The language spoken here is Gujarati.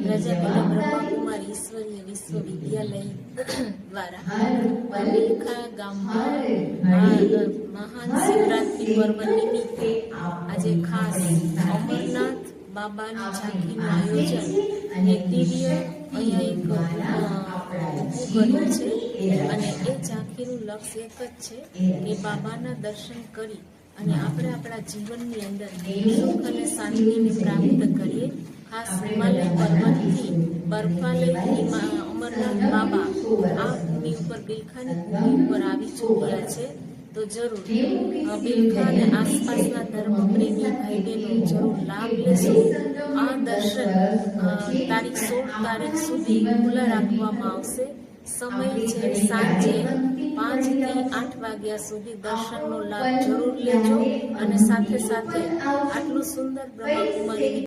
પ્રજાપિતા બ્રહ્માકુમારી ઈશ્વરીય વિશ્વવિદ્યાલય દ્વારા બિલખા ગામમાં મહાન શિવરાત્રી પર્વ નિમિત્તે આજે ખાસ અમરનાથ બાબાની ઝાંખીનું આયોજન એક દિવ્ય અહીંયા કર્યું છે અને એ ઝાંખીનું લક્ષ્ય એક જ છે કે બાબાના દર્શન કરી અને આપણે આપણા જીવનની અંદર સુખ અને શાંતિને પ્રાપ્ત કરીએ. ખાસ હિમાલય પર્વતથી બર્ફાલય અમરનાથ બાબા આ ભૂમિ ઉપર બિલખાની ભૂમિ ઉપર આવી ચૂક્યા છે. તો જરૂર બિલખા અને આસપાસના ધર્મપ્રેમી ભાઈ બહેનો જરૂર લાભ લેશો. આ દર્શન તારીખ 16 સુધી ખુલ્લા રાખવામાં આવશે. સમય છે સાંજે 5 થી 8 વાગ્યા સુધી. દર્શનનો લાભ જરૂર લેજો અને સાથે સાથે આટલું સુંદર બ્રહ્મકુમારી